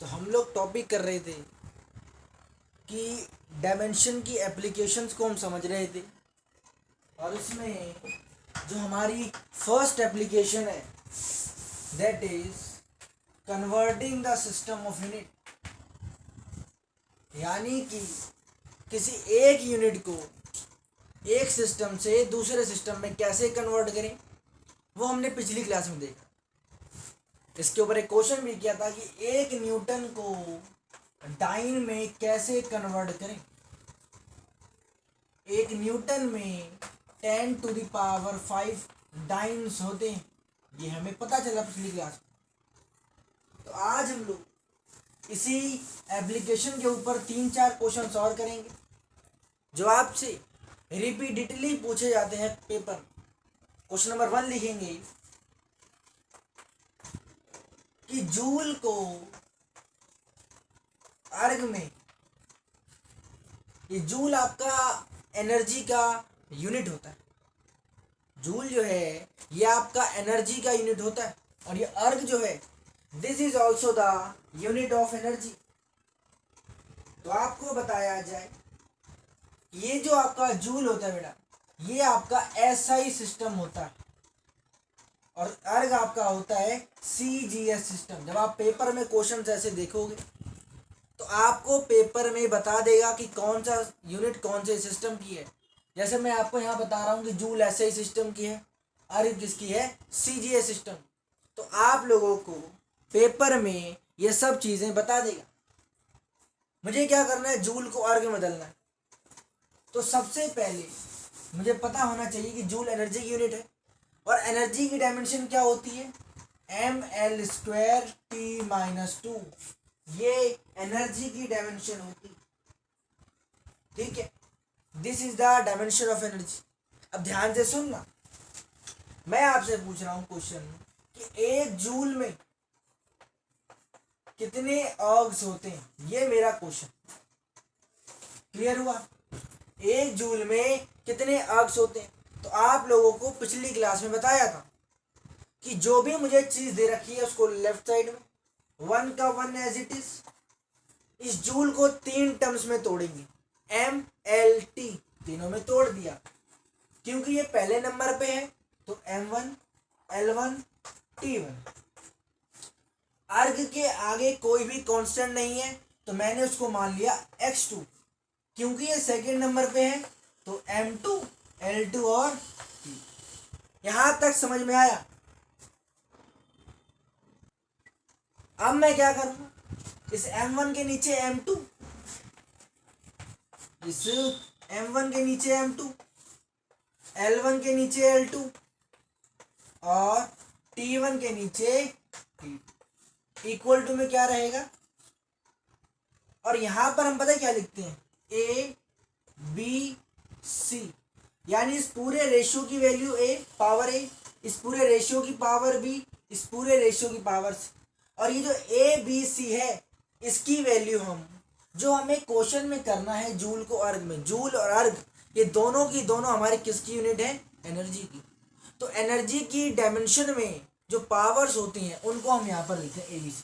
तो हम लोग टॉपिक कर रहे थे कि डायमेंशन की एप्लीकेशंस को हम समझ रहे थे और इसमें जो हमारी फर्स्ट एप्लीकेशन है that is converting the system of unit, यानी कि किसी एक यूनिट को एक सिस्टम से दूसरे सिस्टम में कैसे कन्वर्ट करें, वो हमने पिछली क्लास में देखा। इसके ऊपर एक क्वेश्चन भी किया था कि एक न्यूटन को डाइन में कैसे कन्वर्ट करें। एक न्यूटन में 10⁵ डाइन्स होते हैं, ये हमें पता चला पिछली क्लास में। तो आज हम लोग इसी एप्लीकेशन के ऊपर 3-4 क्वेश्चन सॉल्व करेंगे जो आपसे रिपीटेडली पूछे जाते हैं पेपर। क्वेश्चन नंबर 1 लिखेंगे कि जूल को अर्ग में, ये जूल आपका एनर्जी का यूनिट होता है। जूल जो है ये आपका एनर्जी का यूनिट होता है और ये अर्ग जो है this is also the unit of energy. तो आपको बताया जाए ये जो आपका जूल होता है बेटा, ये आपका एसआई सिस्टम होता है और अर्ग आपका होता है सीजीएस सिस्टम। जब आप पेपर में क्वेश्चन ऐसे देखोगे तो आपको पेपर में बता देगा कि कौन सा यूनिट कौन से सिस्टम की है। जैसे मैं आपको यहाँ बता रहा हूँ कि जूल एसआई सिस्टम की है, अर्ग किसकी है, सीजीएस सिस्टम। तो आप लोगों को पेपर में ये सब चीज़ें बता देगा। मुझे क्या करना है, जूल को अर्ग में बदलना है। तो सबसे पहले मुझे पता होना चाहिए कि जूल एनर्जी की यूनिट है और एनर्जी की डायमेंशन क्या होती है, mL²T-2। ये एनर्जी की डायमेंशन होती है, ठीक है। This is the dimension of energy. अब ध्यान से सुनना, मैं आपसे पूछ रहा हूं क्वेश्चन कि एक जूल में कितने अर्ग्स होते हैं, ये मेरा क्वेश्चन। क्लियर हुआ? एक जूल में कितने अर्ग्स होते हैं। तो आप लोगों को पिछली क्लास में बताया था कि जो भी मुझे चीज दे रखी है उसको लेफ्ट साइड में 1 का 1 एज इट इज, इस जूल को 3 टर्म्स में तोड़ेंगे, mLT तीनों में तोड़ दिया। क्योंकि ये पहले नंबर पे है तो m1 L1 T1। अर्ग के आगे कोई भी कांस्टेंट नहीं है तो मैंने उसको मान लिया x2। क्योंकि ये सेकंड नंबर पे है तो m2 L2 और T। यहां तक समझ में आया? अब मैं क्या करूंगा, इस m1 के नीचे m2, इस m1 के नीचे m2, L1 के नीचे L2 और T1 के नीचे T2 इक्वल टू में क्या रहेगा। और यहां पर हम पता क्या लिखते हैं, A B C, यानी इस पूरे रेशियो की वैल्यू A पावर A, इस पूरे रेशियो की पावर B, इस पूरे रेशियो की पावर C। और ये जो A B C है इसकी वैल्यू हम, जो हमें क्वेश्चन में करना है जूल को अर्ग में, जूल और अर्ग ये दोनों की दोनों हमारी किसकी यूनिट है, एनर्जी की। तो एनर्जी की डायमेंशन में जो पावर्स होती हैं उनको हम यहाँ पर लिखते हैं ABC।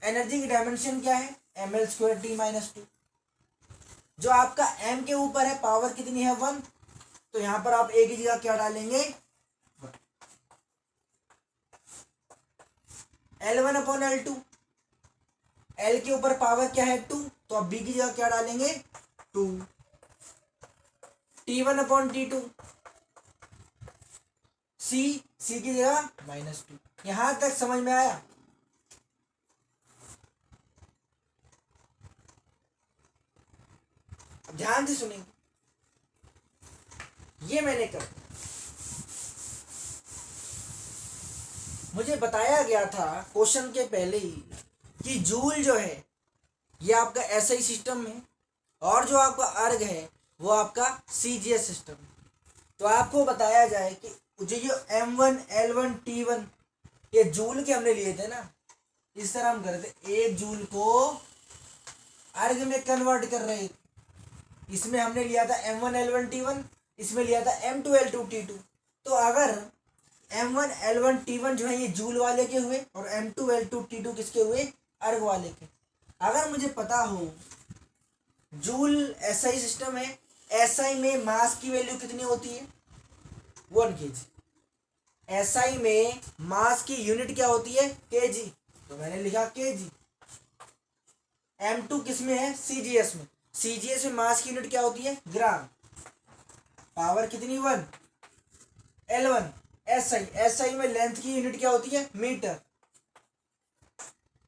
एनर्जी की डायमेंशन क्या है, mL²T-2। जो आपका m के ऊपर है पावर कितनी है 1, तो यहाँ पर आप a की जगह क्या डालेंगे, 1। L1/L2, L के ऊपर पावर क्या है 2, तो आप b की जगह क्या डालेंगे 2। T1/T2, C की जगह -2। यहां तक समझ में आया? ध्यान से सुनेंगे, ये मैंने कर, मुझे बताया गया था क्वेश्चन के पहले ही कि जूल जो है ये आपका एसआई सिस्टम है और जो आपका अर्ग है वो आपका सीजीएस सिस्टम है। तो आपको बताया जाए कि जो m1 L1 T1 ये जूल के हमने लिए थे ना, इस तरह हम करते, एक जूल को अर्ग में कन्वर्ट कर रहे, इसमें हमने लिया था m1 L1 T1, इसमें लिया था m2 L2 T2। तो अगर m1 L1 T1 जो है ये जूल वाले के हुए और m2 L2 T2 किसके हुए, अर्ग वाले के। अगर मुझे पता हो जूल एसआई सिस्टम है, एसआई में मास की वैल्यू कितनी होती है 1 kg, एसआई में मास की यूनिट क्या होती है kg, तो मैंने लिखा kg। M2 किस में है सीजीएस में, सीजीएस में मास की यूनिट क्या होती है ग्राम, पावर कितनी 1, L1। एसआई, एसआई में लेंथ की यूनिट क्या होती है मीटर,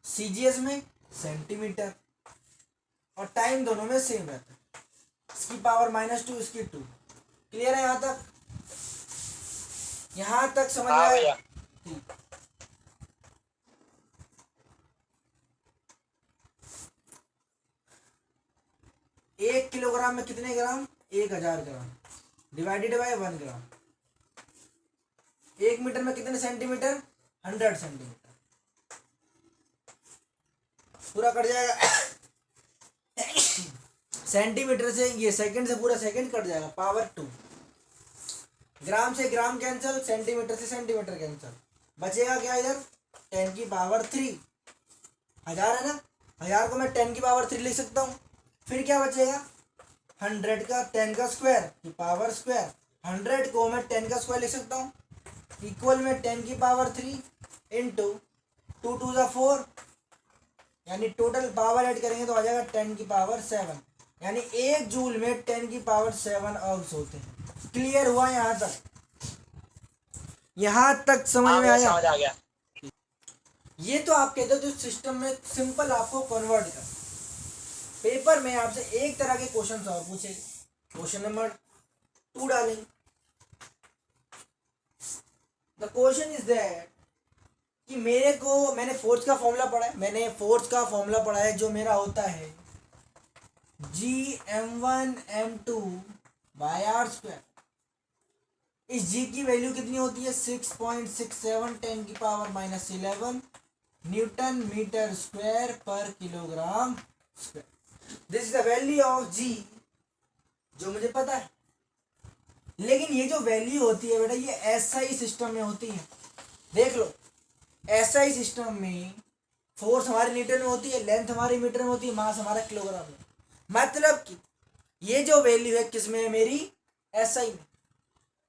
सीजीएस में सेंटीमीटर, और टाइम दोनों में सेम रहता है, इसकी पावर -2 इसकी 2। क्लियर है यहाँ तक, यहाँ तक समझ में आया? ठीक। 1 किलोग्राम में कितने gram 1000 gram divided by 1 gram. 1 metre में कितने सेंटीमीटर 100 सेंटीमीटर, पूरा कट जाएगा सेंटीमीटर से ये सेकंड से पूरा सेकंड कट जाएगा, पावर 2। ग्राम से ग्राम कैंसिल, सेंटीमीटर से सेंटीमीटर कैंसिल, बचेगा क्या इधर 10 की पावर 3। 1000 है ना, 1000 को मैं 10 की पावर 3 लिख सकता हूँ। फिर क्या बचेगा 100 का 10 का स्क्वायर की पावर स्क्वायर, 100 को मैं 10 का स्क्वायर लिख सकता हूँ, इक्वल में 10 की पावर 3 इंटू 2 2 ज़ा 4, यानी टोटल पावर ऐड करेंगे तो आ जाएगा 10 की पावर 7, यानी 1 जूल में 10 की पावर 7 अर्ब्स होते हैं। क्लियर हुआ यहाँ तक, यहाँ तक समझ में आया? समझ आ गया। ये तो आप कहते हो जो सिस्टम में सिंपल आपको कन्वर्ट कर, पेपर में आपसे एक तरह के क्वेश्चन और पूछेंगे, क्वेश्चन नंबर 2 डालेंगे। द क्वेश्चन इज दैट कि मैंने फोर्स का फॉर्मूला पढ़ा है, जो मेरा होता है Gm1m2 बाय आर स्क्वायर। इस G की वैल्यू कितनी होती है 6.67 10 की पावर -11 न्यूटन मीटर स्क्वायर पर kilogram square. This is the value of G, जो मुझे पता है। लेकिन ये जो वैल्यू होती है बेटा, ये एसआई सिस्टम में होती है। देख लो, एसआई सिस्टम में फोर्स हमारे न्यूटन में होती है, लेंथ हमारी मीटर में होती है, मास हमारा किलोग्राम में। मतलब कि ये जो वैल्यू है किस में है मेरी एसआई में।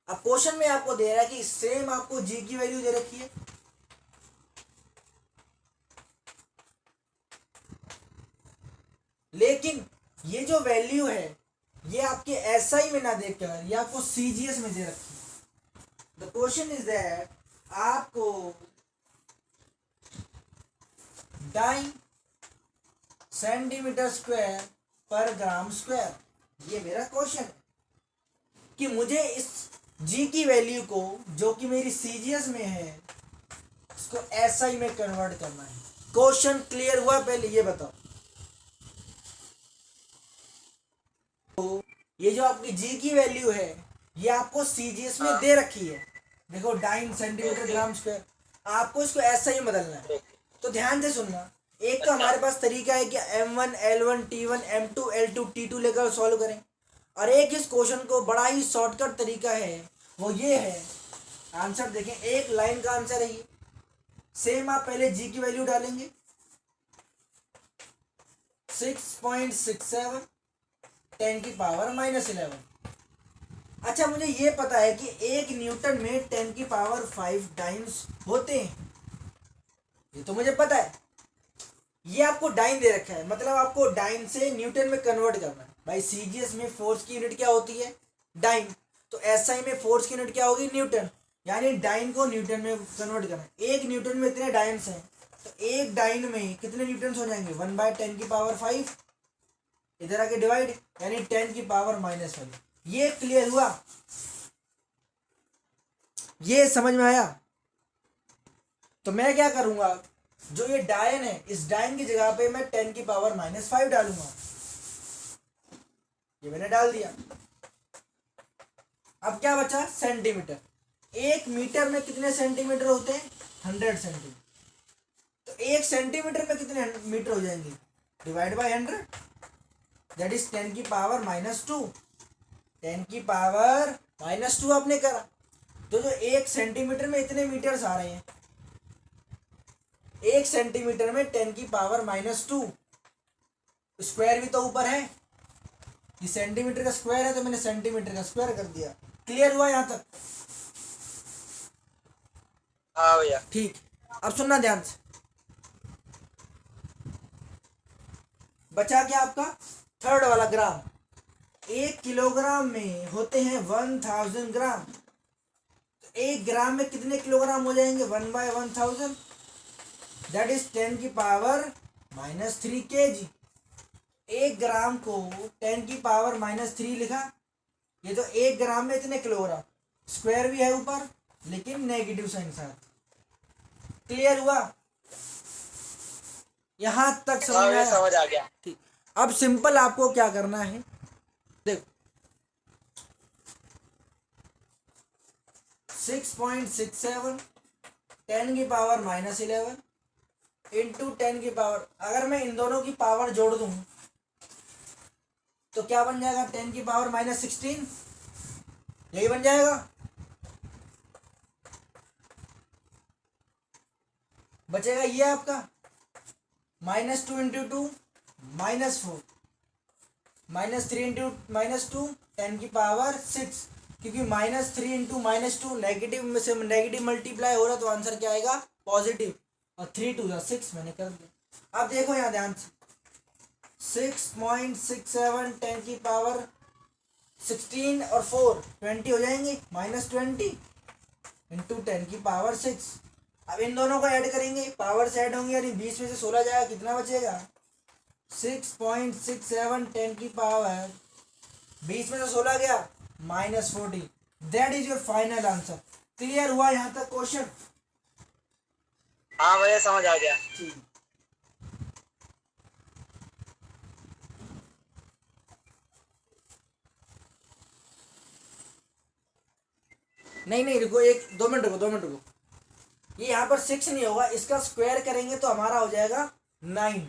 अब क्वेश्चन में आपको दे रहा है कि सेम आपको जी की वैल्यू दे रखी है, लेकिन ये जो वैल्यू है ये आपके एसआई में ना देखकर ये आपको सीजीएस में दे रखी है। द क्वेश्चन इज दैट आपको डाइन सेंटीमीटर स्क्वायर पर ग्राम स्क्वायर, ये मेरा क्वेश्चन है कि मुझे इस जी की वैल्यू को जो कि मेरी सीजीएस में है उसको एसआई में कन्वर्ट करना है। क्वेश्चन क्लियर हुआ? पहले ये बताओ, तो ये जो आपकी जी की वैल्यू है ये आपको सीजीएस में दे रखी है। देखो डाइन सेंटीमीटर ग्राम स्क्वायर, आपको इसको एसआई में बदलना है। तो ध्यान से सुनना, एक तो हमारे पास तरीका है कि M1 L1 T1 M2 L2 T2 लेकर सॉल्व करें, और एक इस क्वेश्चन को बड़ा ही शॉर्टकट तरीका है, वो ये है। आंसर देखें, एक लाइन का आंसर है ये। सेम आप पहले जी की वैल्यू डालेंगे 6.67 10 की पावर -11। अच्छा, मुझे ये पता है कि 1 न्यूटन में 10 की पावर 5 डाइन्स होते हैं, ये तो मुझे पता है। ये आपको डाइन दे रखा है, मतलब आपको डाइन से न्यूटन में कन्वर्ट करना है। भाई सीजीएस में फोर्स की यूनिट क्या होती है डाइन, तो एसआई में फोर्स की यूनिट क्या होगी न्यूटन, यानी डाइन को न्यूटन में कन्वर्ट करना है। 1 न्यूटन में इतने डाइन्स हैं, तो 1 डाइन में कितने न्यूटन्स हो जाएंगे 1/10 की पावर 5, इधर आके डिवाइड, यानी 10 की पावर -5। ये क्लियर हुआ? ये समझ में आया? तो मैं क्या करूंगा, जो ये डायन है इस डायन की जगह पे मैं 10 की पावर -5 डालूंगा। ये मैंने डाल दिया। अब क्या बचा सेंटीमीटर। 1 मीटर में कितने सेंटीमीटर होते हैं 100 सेंटीमीटर, तो 1 सेंटीमीटर में कितने मीटर हो जाएंगे डिवाइड बाय 100, दैट इज 10 की पावर -2। 10 की पावर -2 आपने करा, तो जो 1 सेंटीमीटर में इतने मीटर्स आ रहे हैं, 1 सेंटीमीटर में 10 की पावर -2, स्क्वायर भी तो ऊपर है, ये सेंटीमीटर का स्क्वायर है तो मैंने सेंटीमीटर का स्क्वायर कर दिया। क्लियर हुआ यहाँ तक? हाँ भैया। ठीक, अब सुनना ध्यान से। बचा क्या आपका थर्ड वाला ग्राम। 1 किलोग्राम में होते हैं 1000 ग्राम, तो 1 ग्राम में कितने किलोग्राम हो जाएंगे? 1/1000, दैट इज 10⁻³ kg। 1 ग्राम को 10⁻³ लिखा, ये तो 1 ग्राम में इतने किलोग्राम, स्क्वायर भी है ऊपर लेकिन नेगेटिव साइन साथ। क्लियर हुआ? यहां तक समझ हाँ में भैया, आया? समझ आ गया। ठीक, अब सिंपल आपको क्या करना है, देखो 6.67 10⁻11 इंटू 10 अगर मैं इन दोनों की पावर जोड़ दूं तो क्या बन जाएगा? 10⁻16, यही बन जाएगा। बचेगा ये आपका -2 इंटू 2 -4, -3 इंटू -2 10⁻6, क्योंकि -3 इंटू -2 नेगेटिव में से नेगेटिव मल्टीप्लाई हो रहा तो आंसर क्या आएगा? पॉजिटिव, और 3 2 6 मैंने कर दिया। अब देखो यहाँ ध्यान से, 6.67 10⁻16 और 4 20 हो जाएंगे, -20 इंटू 10⁻6। अब इन दोनों को ऐड करेंगे, पावर से ऐड होंगे, यानी 20 में से 16 जाएगा, कितना बचेगा? 6.67 20 में से 16 गया -40, that is your final answer. Clear हुआ यहाँ तक क्वेश्चन? हाँ भैया, समझ आ गया। ठीक, नहीं रुको, 2 मिनट रुको, 2 मिनट रुको। ये यहाँ पर 6 नहीं होगा, इसका स्क्वायर करेंगे तो हमारा हो जाएगा 9।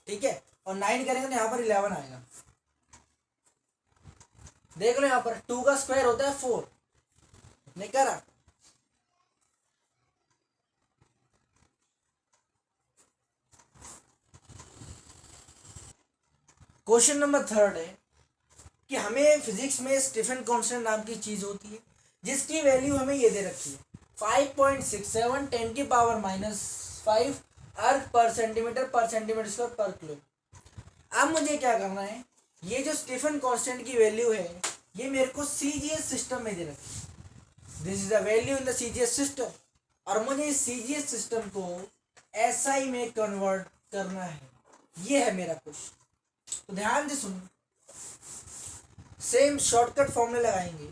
ठीक है, और 9 करेंगे तो यहाँ पर 11 आएगा। देख लो यहाँ पर 2 का स्क्वायर होता है 4, नहीं करा? क्वेश्चन नंबर 3 है कि हमें फिजिक्स में स्टीफन कांस्टेंट नाम की चीज होती है जिसकी वैल्यू हमें ये दे रखी है 5.67 10⁻⁵ अर्ग पर सेंटीमीटर स्क्वायर पर किलो। अब मुझे क्या करना है, ये जो स्टीफन कांस्टेंट की वैल्यू है ये मेरे को सीजीएस सिस्टम में दे रखी है। This is the value in the CGS system, और मुझे इस सीजीएस सिस्टम को एसआई में कन्वर्ट करना है। ये है मेरा क्वेश्चन, तो ध्यान से सुनो। सेम शॉर्टकट फॉर्मूला लगाएंगे,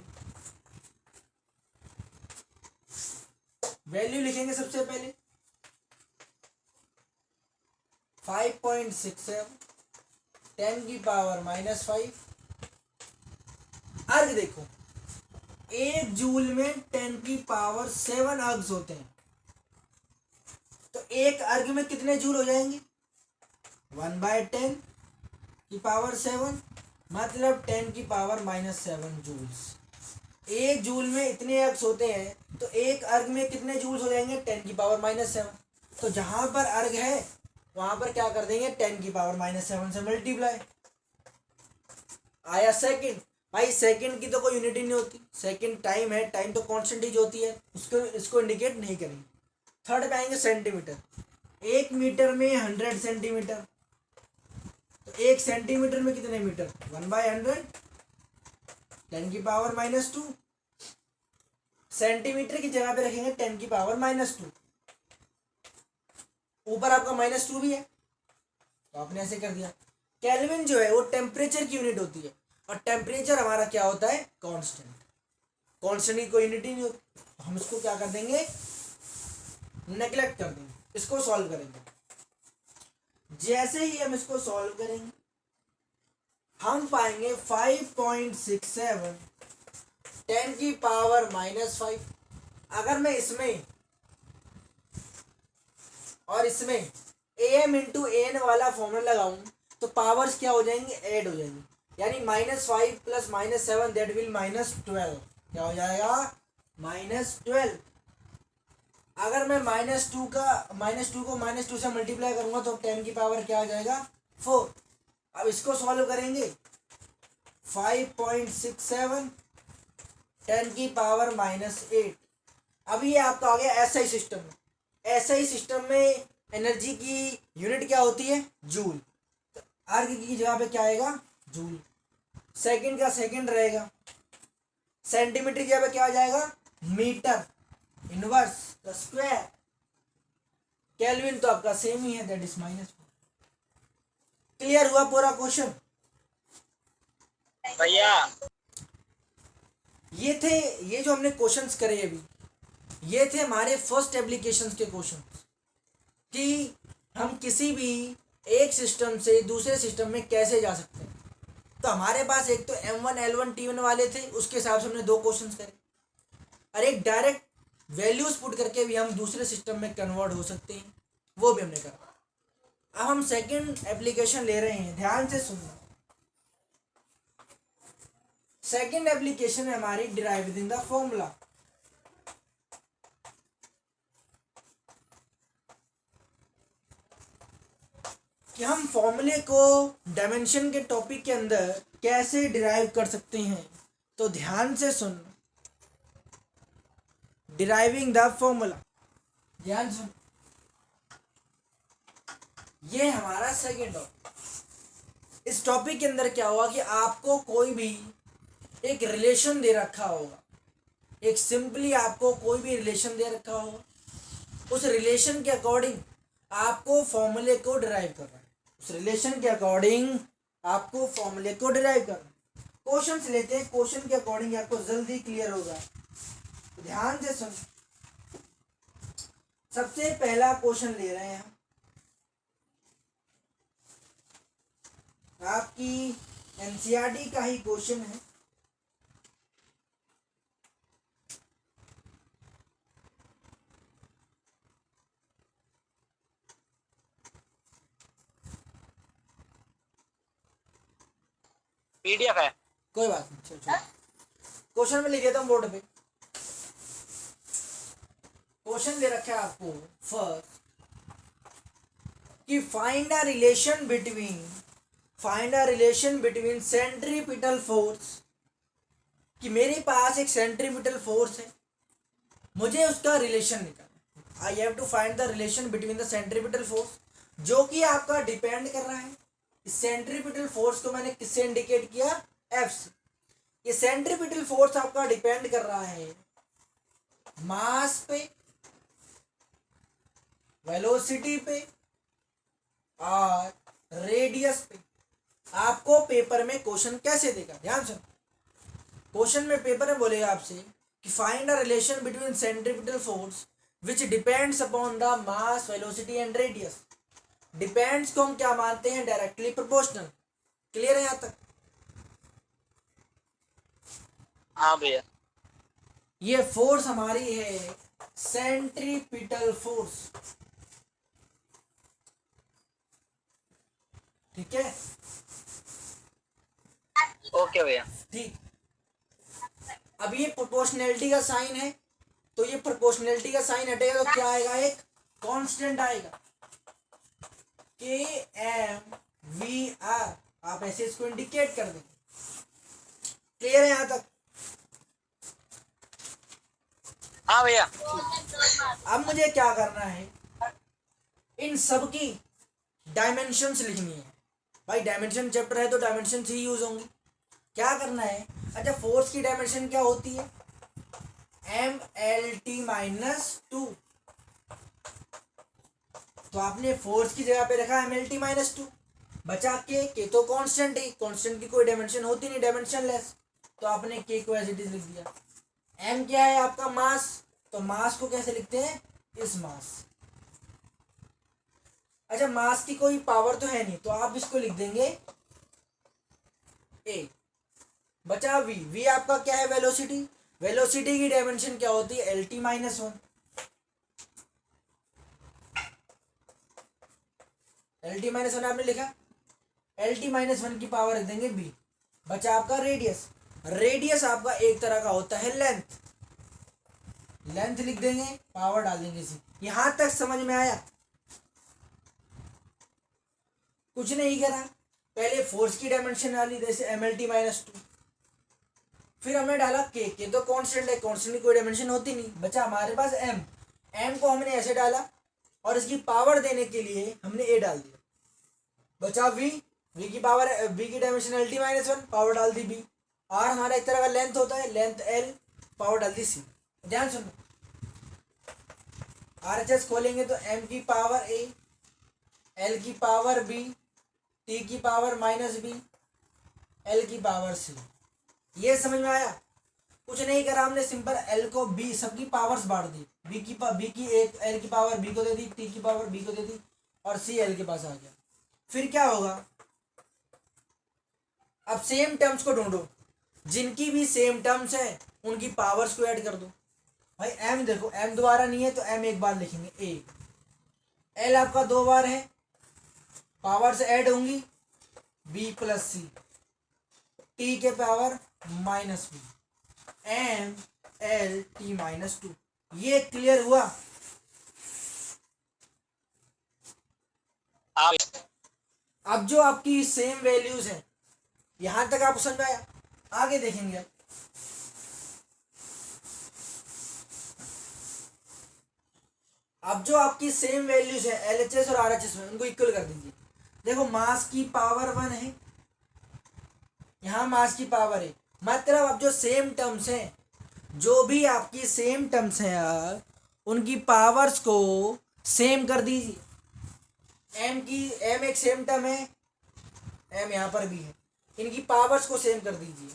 वैल्यू लिखेंगे सबसे पहले 5.67 10⁻⁵। अर्ग देखो, 1 जूल में 10⁻7 अर्ग्स होते हैं, तो एक अर्ग में कितने जूल हो जाएंगे? 1/10⁻7 मतलब 10⁻⁻7 जूल्स। 1 जूल में इतने अर्ग्स होते हैं तो एक अर्ग में कितने जूल्स हो जाएंगे? 10⁻7। तो जहां पर अर्ग है वहां पर क्या कर देंगे? 10⁻7 से मल्टीप्लाई। आया सेकंड? भाई सेकंड की तो कोई यूनिट ही नहीं होती, सेकंड टाइम है, टाइम तो कांस्टेंट ही होती है, उसको इसको इंडिकेट नहीं करेंगे। थर्ड पे आएंगे सेंटीमीटर, 1 मीटर में 100 सेंटीमीटर, तो 1 सेंटीमीटर में कितने मीटर? 1/100 10⁻²। सेंटीमीटर की जगह पे रखेंगे 10⁻²। ऊपर आपका -2 भी है तो आपने ऐसे कर दिया। केल्विन जो है वो टेम्परेचर की यूनिट होती है, और टेम्परेचर हमारा क्या होता है? कांस्टेंट। कांस्टेंट की कोई यूनिट ही नहीं होती, हम इसको क्या कर देंगे? नेग्लेक्ट कर देंगे। इसको सॉल्व करेंगे, जैसे ही हम इसको सॉल्व करेंगे हम पाएंगे 5.67 10⁻⁵। अगर मैं इसमें और इसमें am इंटू एन वाला फॉर्मूला लगाऊं तो पावर्स क्या हो जाएंगे? ऐड हो जाएंगे, यानी -5 प्लस -7 दैट विल -12। क्या हो जाएगा? -12। अगर मैं -2 को -2 से मल्टीप्लाई करूंगा तो 10 की पावर क्या आ जाएगा 4। अब इसको सॉल्व करेंगे 5.67 10 की पावर -8। अब ये आपका आ गया एसआई सिस्टम में। एसआई सिस्टम में एनर्जी की यूनिट क्या होती है जूल, तो अर्ग की जगह पे क्या आएगा जूल। सेकंड का सेकंड रहेगा, सेंटीमीटर की जगह पे क्या आ जाएगा मीटर इनवर्स का स्क्वायर। केल्विन तो आपका सेम ही है, दैट इज -4। क्लियर हुआ पूरा क्वेश्चन? भैया ये जो हमने क्वेश्चंस करे अभी, ये थे हमारे फर्स्ट एप्लीकेशंस के क्वेश्चन कि हम किसी भी एक सिस्टम से दूसरे सिस्टम में कैसे जा सकते हैं। तो हमारे पास एक तो M1 L1 T1 वाले थे, उसके हिसाब से हमने 2 क्वेश्चंस करे, और एक डायरेक्ट वैल्यूज पुट करके भी हम दूसरे सिस्टम में कन्वर्ट हो सकते हैं, वो भी हमने करा। अब हम सेकंड एप्लीकेशन ले रहे हैं, ध्यान से सुनना। सेकंड एप्लीकेशन है हमारी डिराइव्ड इन द फॉर्मूला। कि हम फॉर्मूले को डायमेंशन के टॉपिक के अंदर कैसे डिराइव कर सकते हैं। तो ध्यान से सुन, डिराइविंग द फॉर्मूला, ध्यान सुन, ये हमारा सेकेंड टॉपिक। इस टॉपिक के अंदर क्या हुआ कि आपको कोई भी एक रिलेशन दे रखा होगा, एक सिंपली आपको कोई भी रिलेशन दे रखा होगा, उस रिलेशन के अकॉर्डिंग आपको फॉर्मूले को डिराइव करना है, उस रिलेशन के अकॉर्डिंग आपको फॉर्मूले को डिराइव करना है। क्वेश्चंस लेते हैं, क्वेश्चन के अकॉर्डिंग आपको जल्दी क्लियर होगा, तो ध्यान से सुन। सबसे पहला क्वेश्चन ले रहे हैं हम, आपकी एनसीईआरटी का ही क्वेश्चन है। PDF है। कोई बात नहीं, चलो चलो क्वेश्चन में लिख देता हूँ बोर्ड पे। क्वेश्चन दे रखा है आपको फर्स्ट कि find a relation between centripetal force, कि मेरे पास एक सेंट्रीपिटल फोर्स है, मुझे उसका रिलेशन निकालना। I have to find the relation between the centripetal force, जो कि आपका डिपेंड कर रहा है। इस सेंट्रीपिटल फोर्स को मैंने किससे इंडिकेट किया, एफ से। ये सेंट्रीपिटल फोर्स आपका डिपेंड कर रहा है मास पे, वेलोसिटी पे और रेडियस पे। आपको पेपर में क्वेश्चन कैसे देगा, ध्यान सुन। क्वेश्चन में पेपर में बोलेगा आपसे कि find a relation between centripetal force which depends upon the mass, velocity and radius. Depends को हम क्या मानते हैं, डायरेक्टली प्रोपोर्शनल। क्लियर है यहां तक? हाँ भैया। ये फोर्स हमारी है सेंट्रीपिटल फोर्स, ठीक है? ओके भैया। ठीक। अब ये प्रोपोर्शनैलिटी का साइन है, तो ये प्रोपोर्शनैलिटी का साइन हटेगा तो क्या आएगा, एक कांस्टेंट आएगा, के एम वी आर। आप ऐसे इसको इंडिकेट कर देंगे। क्लियर है यहां तक? हाँ भैया। अब मुझे क्या करना है, इन सब की डायमेंशंस लिखनी है। भाई डायमेंशन चैप्टर है तो डायमेंशंस ही यूज होंगी। क्या करना है, अच्छा फोर्स की डायमेंशन क्या होती है, MLT-2। तो आपने फोर्स की जगह पे रखा MLT-2, बचा के तो कांस्टेंट है, कांस्टेंट की कोई डायमेंशन होती नहीं, डायमेंशनलेस, तो आपने के को एज इट इज लिख दिया। एम क्या है आपका मास, तो मास को कैसे लिखते हैं, इस मास। अच्छा मास की कोई पावर तो है नहीं, तो आप इसको लिख देंगे ए। बचा वी, वी आपका क्या है, वेलोसिटी। वेलोसिटी की डायमेंशन क्या होती है, LT-1। LT-1 आपने लिखा, LT-1 की पावर रख देंगे बी। बचा आपका रेडियस। रेडियस आपका एक तरह का होता है लेंथ, लेंथ लिख देंगे, पावर डाल देंगे सी। यहां तक समझ में आया? कुछ नहीं करा, पहले फोर्स की डायमेंशन डाली जैसे mLT-2, फिर हमने डाला के तो कांस्टेंट है, कांस्टेंट की कोई डायमेंशन होती नहीं, बचा हमारे पास m को हमने ऐसे डाला और इसकी पावर देने के लिए हमने a डाल दिया, बचा v की पावर, v की डायमेंशन LT-1, पावर डाल दी b, r हमारा एक तरह का लेंथ होता है, लेंथ l, पावर डाल दी c। ध्यान सुनो, RHS खोलेंगे तो m की पावर a, l की पावर b, t की पावर -b, l की पावर c। ये समझ में आया? कुछ नहीं करा हमने, सिंपल l को b सबकी पावर्स बांट दी, b की एक, l की पावर b को दे दी, t की पावर b को दे दी और c l के पास आ गया। फिर क्या होगा? अब सेम टर्म्स को ढूंढो, जिनकी भी सेम टर्म्स है उनकी पावर्स को ऐड कर दो। भाई m देखो, m दोबारा नहीं है तो m एक बार लिखेंगे, एक, l आपका 2 बार है, पावर्स ऐड होंगी b प्लस c, t के power -b, m l t-2। ये क्लियर हुआ? हाँ भैया। अब जो आपकी सेम वैल्यूज हैं, यहां तक आपको समझ में आया? आगे देखेंगे अब जो आपकी सेम वैल्यूज है LHS और RHS में, उनको इक्वल कर दीजिए। देखो मास की पावर 1 है, यहाँ मास की पावर है, मतलब अब जो सेम टर्म्स हैं, जो भी आपकी सेम टर्म्स हैं यार, उनकी पावर्स को सेम कर दीजिए। m एक सेम टर्म है, m यहाँ पर भी है, इनकी पावर्स को सेम कर दीजिए।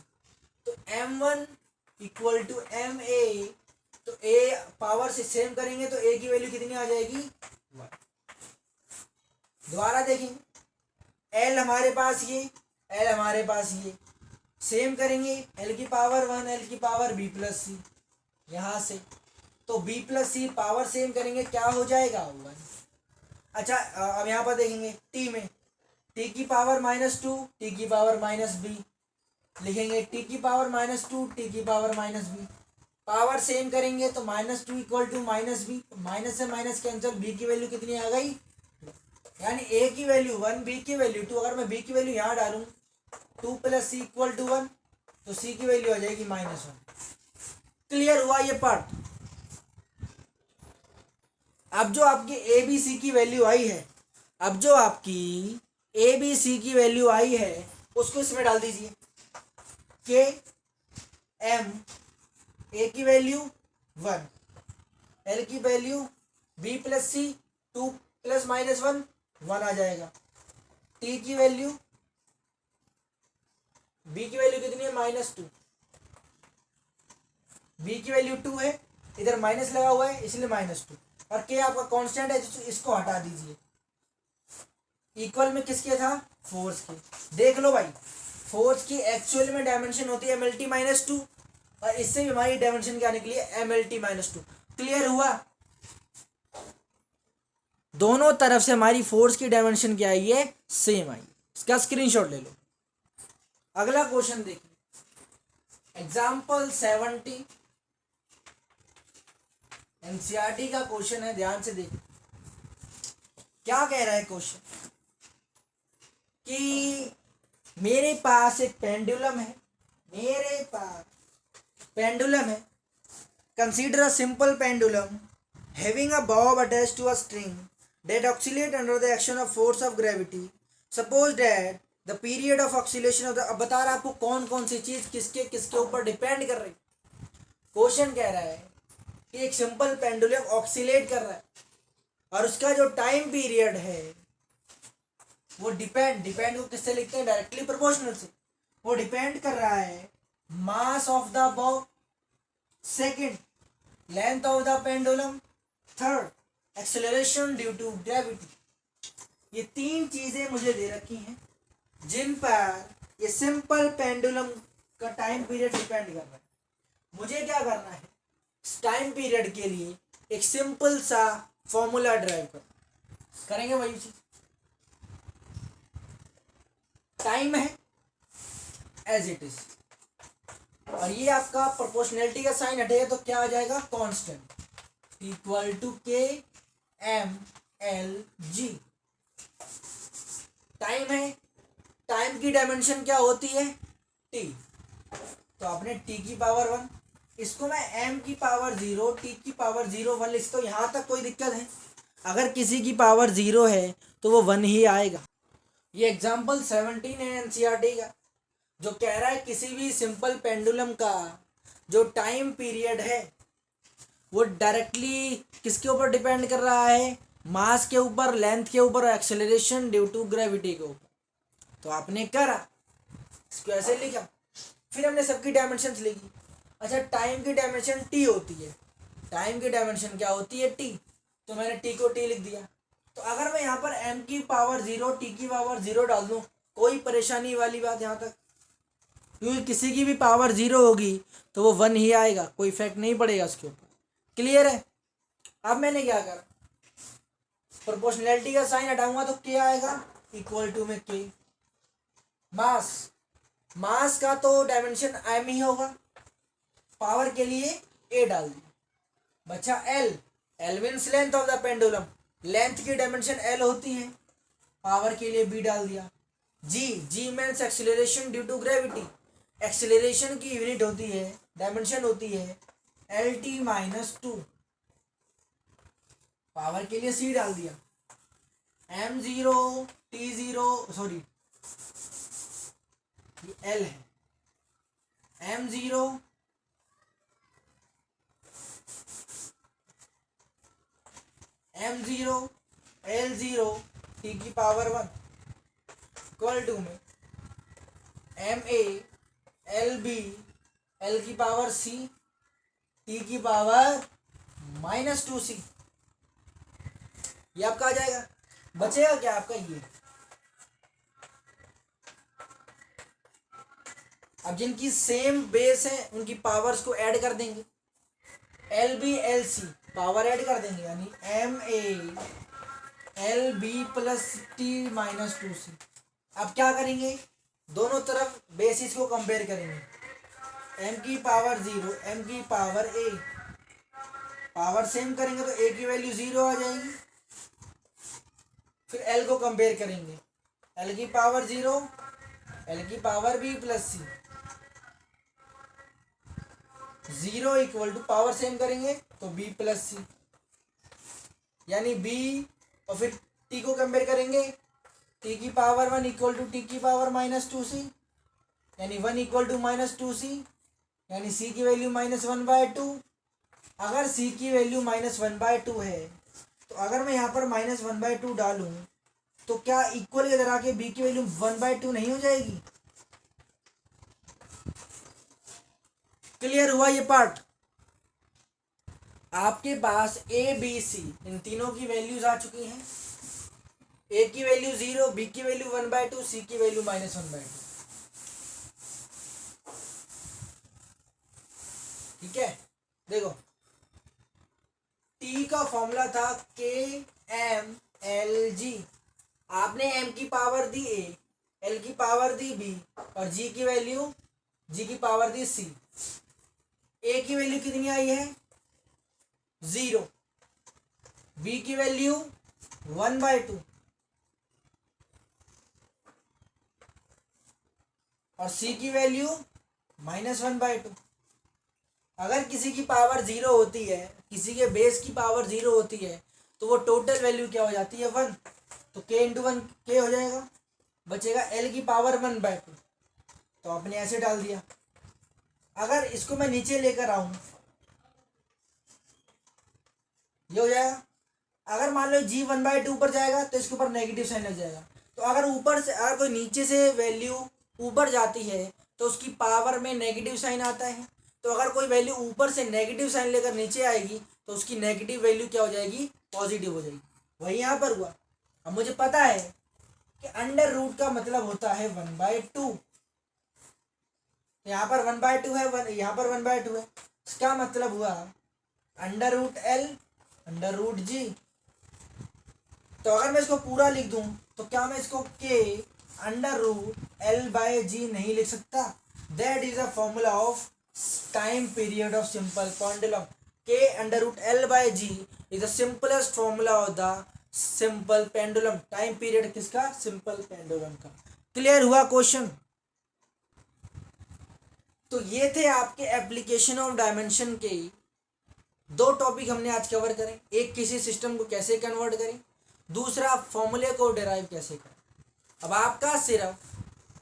तो m1 इक्वल टू ma, तो a पावर से सेम करेंगे तो a की वैल्यू कितनी आ जाएगी? 1। दोबारा देखेंगे, l हमारे पास ये, l हमारे पास ये, सेम करेंगे, l की पावर 1, l की पावर b प्लस सी, यहाँ से तो b प्लस सी पावर सेम करेंगे, क्या हो जाएगा? 1। अच्छा अब यहाँ पर देखेंगे t में, t की पावर -2, t की पावर -b लिखेंगे, t की पावर -2, t की पावर -b, पावर सेम करेंगे तो -2 इक्वल टू -b, माइनस से माइनस कैंसिल, b की वैल्यू कितनी आ गई? यानी a की वैल्यू 1, b की वैल्यू 2। अगर मैं b की वैल्यू यहाँ डालूँ 2 प्लस सी इक्वल टू 1, तो c की वैल्यू आ जाएगी -1। क्लियर हुआ ये पार्ट? अब जो आपकी ए बी सी की वैल्यू आई है, अब जो आपकी ए बी सी की वैल्यू आई है उसको इसमें डाल दीजिए। के एम, ए की वैल्यू 1, एल की वैल्यू बी प्लस सी 2 प्लस -1 1 आ जाएगा। टी की वैल्यू, बी की वैल्यू कितनी है? -2, बी की वैल्यू 2 है, इधर माइनस लगा हुआ है इसलिए -2, और के आपका कांस्टेंट है, इसको हटा दीजिए। इक्वल में किसके था? फोर्स के। देख लो भाई, फोर्स की एक्चुअल में डायमेंशन होती है mLT-2, और इससे भी हमारी डायमेंशन क्या निकली है? mLT-2। क्लियर हुआ? दोनों तरफ से हमारी फोर्स की डायमेंशन क्या आई है? सेम आई। इसका स्क्रीनशॉट ले लो। अगला क्वेश्चन देखिए, एग्जाम्पल 70, एनसीईआरटी का क्वेश्चन है, ध्यान से देखिए क्या कह रहा है क्वेश्चन, कि मेरे पास एक पेंडुलम है, मेरे पास पेंडुलम है, consider a simple pendulum having a bob attached to a string that oscillate under the action of force of gravity. Suppose that the period of oscillation of the, अब बता रहा है आपको कौन कौन सी चीज किसके किसके ऊपर डिपेंड कर रही। क्वेश्चन कह रहा है कि एक सिंपल पेंडुलम ऑक्सीलेट कर रहा है और उसका जो टाइम पीरियड है वो डिपेंड को किससे लिखते हैं? डायरेक्टली प्रोपोर्शनल से। वो डिपेंड कर रहा है mass of the bob, second length of the pendulum, third acceleration due to gravity. ये 3 चीजें मुझे दे रखी हैं जिन पर ये सिंपल पेंडुलम का टाइम पीरियड डिपेंड कर रहा है। मुझे क्या करना है? इस टाइम पीरियड के लिए एक सिंपल सा फॉर्मूला ड्राइव करेंगे। वही चीज, टाइम है एज इट इज, और ये आपका प्रोपोर्शनैलिटी का साइन हटेगा तो क्या आ जाएगा, कांस्टेंट इक्वल टू के एम एल जी। टाइम है, टाइम की डायमेंशन क्या होती है, टी। तो आपने टी की पावर 1, इसको मैं एम की पावर 0 टी की पावर 0 1 लिखता हूँ। यहाँ तक कोई दिक्कत है? अगर किसी की पावर 0 है तो वो 1 ही आएगा। ये एग्जाम्पल 17 है एनसीईआरटी का, जो कह रहा है किसी भी सिंपल पेंडुलम का जो टाइम पीरियड है वो डायरेक्टली किसके ऊपर डिपेंड कर रहा है, मास के ऊपर, लेंथ के ऊपर, एक्सेलरेशन ड्यू टू ग्रेविटी के ऊपर। तो आपने करा, इसको ऐसे लिखा, फिर हमने सबकी डायमेंशंस लिखी। अच्छा, टाइम की डायमेंशन टी होती है, टाइम की डायमेंशन क्या होती है, टी। तो मैंने टी को टी लिख दिया। तो अगर मैं यहाँ पर एम की पावर 0 टी की पावर 0 डाल दूँ, कोई परेशानी वाली बात यहाँ तक? क्योंकि किसी की भी पावर 0 होगी तो वो 1 ही आएगा, कोई इफेक्ट नहीं पड़ेगा उसके ऊपर। क्लियर है? अब मैंने क्या करा, प्रोपोर्शनैलिटी का साइन हटाऊंगा तो क्या आएगा, इक्वल टू में के। मास, मास का तो डायमेंशन एम ही होगा, पावर के लिए ए डाल दिया। बचा L, L means length of the pendulum, length की डायमेंशन एल होती है, पावर के लिए बी डाल दिया। G, g means acceleration due to gravity, acceleration की यूनिट होती है, डायमेंशन होती है एल टी माइनस 2, पावर के लिए सी डाल दिया। एम 0 टी 0 सॉरी ये एल है, एम 0 एम 0 एल 0 टी की पावर 1 इक्वल टू में M a L b L की पावर सी टी की पावर माइनस 2c। ये आपका आ जाएगा। बचेगा क्या आपका ये। अब जिनकी सेम बेस है उनकी पावर्स को ऐड कर देंगे, L b L c power add कर देंगे, यानी M a L b plus T minus 2c। अब क्या करेंगे, दोनों तरफ बेसिस को कंपेयर करेंगे, एम की पावर 0 एम की पावर ए, पावर सेम करेंगे तो ए की वैल्यू 0 आ जाएगी। फिर एल को कंपेयर करेंगे, एल की पावर 0 एल की power b plus c, 0 equal to power same करेंगे तो बी प्लस सी, यानी बी, और फिर टी को कंपेयर करेंगे, टी की पावर 1 इक्वल टू टी की पावर माइनस 2c, यानी 1 इक्वल टू माइनस 2c, यानी सी की वैल्यू -1/2। अगर सी की वैल्यू -1/2 है तो अगर मैं यहाँ पर -1/2 डालूं तो क्या इक्वल के तरह के बी की वैल्यू 1/2 नहीं हो जाएगी? क्लियर हुआ ये पार्ट? आपके पास ए बी सी इन तीनों की वैल्यूज आ चुकी हैं, ए की वैल्यू 0, बी की वैल्यू 1/2, सी की वैल्यू -1/2। ठीक है, देखो टी का फॉर्मूला था के एम एल जी, आपने एम की पावर दी ए, एल की पावर दी बी और जी की वैल्यू, जी की पावर दी सी। ए की वैल्यू कितनी आई है, 0, बी की वैल्यू 1/2 और सी की वैल्यू -1/2। अगर किसी की पावर 0 होती है, किसी के बेस की पावर 0 होती है तो वो टोटल वैल्यू क्या हो जाती है, 1। तो k इंटू 1 k हो जाएगा, बचेगा l की पावर 1/2। तो आपने ऐसे डाल दिया। अगर इसको मैं नीचे लेकर आऊं ये हो जाएगा। अगर मान लो g 1/2 ऊपर जाएगा तो इसके ऊपर नेगेटिव साइन लग जाएगा। तो अगर ऊपर से, अगर कोई नीचे से वैल्यू ऊपर जाती है तो उसकी पावर में नेगेटिव साइन आता है। तो अगर कोई वैल्यू ऊपर से नेगेटिव साइन लेकर नीचे आएगी तो उसकी नेगेटिव वैल्यू क्या हो जाएगी, पॉजिटिव हो जाएगी। वही यहाँ पर हुआ। अब मुझे पता है कि अंडर रूट का मतलब होता है 1/2। यहाँ पर 1/2 है, यहाँ पर 1/2 है, इसका मतलब हुआ under root L under root g. तो अगर मैं इसको पूरा लिख दूं तो क्या मैं इसको k under root l by g नहीं लिख सकता? That is a formula of time period of simple pendulum k under root l by g is the simplest formula of the simple pendulum. Time period किसका? Simple pendulum का। Clear हुआ question? तो ये थे आपके एप्लीकेशन ऑफ डायमेंशन के दो topic हमने आज कवर करें। एक किसी सिस्टम को कैसे कन्वर्ट करें, दूसरा फॉर्मूले को डिराइव कैसे करें। अब आपका सिर्फ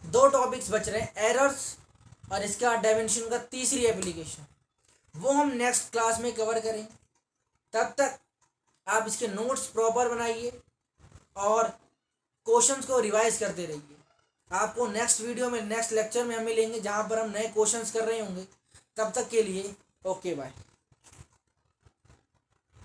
दो टॉपिक्स बच रहे हैं, एरर्स और इसका डायमेंशन का तीसरी एप्लीकेशन, वो हम नेक्स्ट क्लास में कवर करें। तब तक आप इसके नोट्स प्रॉपर बनाइए और क्वेश्चंस को रिवाइज करते रहिए। आपको नेक्स्ट वीडियो में, नेक्स्ट लेक्चर में हम मिलेंगे जहाँ पर हम नए क्वेश्चंस कर रहे होंगे। तब तक के लिए ओके बाय।